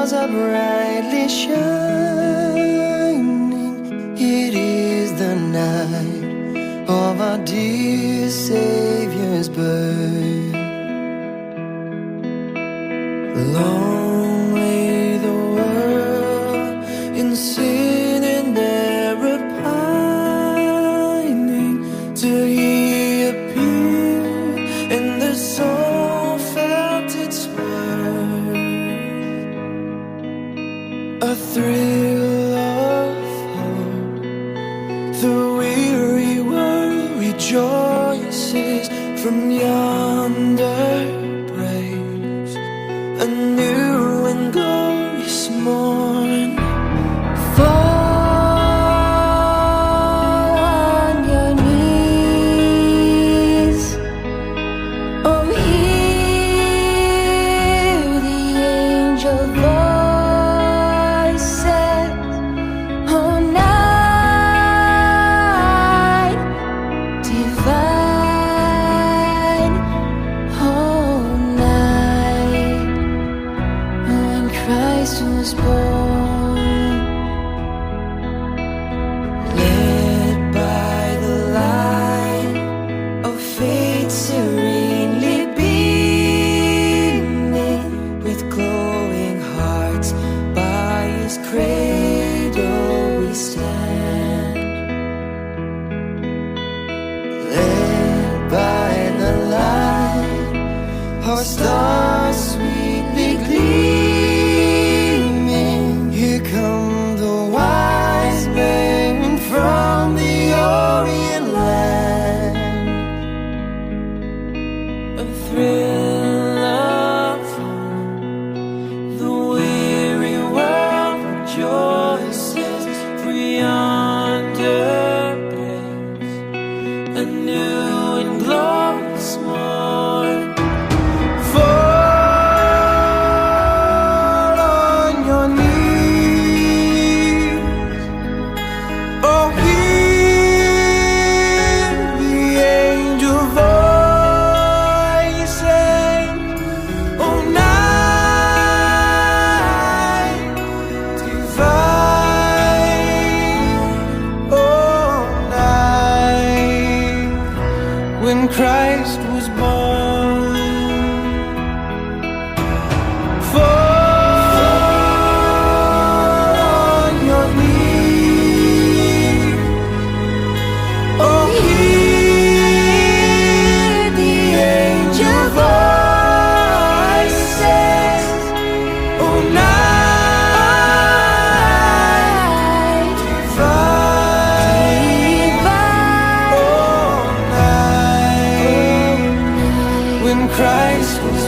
stars are brightly shining. It is the night of our dear Savior's birth. Long lay the world in sin and error pining, till He appeared and the soul felt its worth. A thrill of hope, the weary world rejoices. From yonder breaks a new and glorious morn. Fall on your knees, oh, hear the angel voices. Oh, night divine, oh, night when Christ was born. Led by the light of faith serenely beaming, with glowing hearts by His cradle we stand. Led by the light, our stars sweetly gleaming. Here come the wise men from the Orient land. A thrill of hope, the weary world rejoices. For yonder breaks a new and glorious morn. Fall on your knees, oh, hear the angel voices. Oh, night divine, oh, night when Christ was born. Fall on your knees, oh, hear the angel voices. Oh, night divine, oh, night when Christ was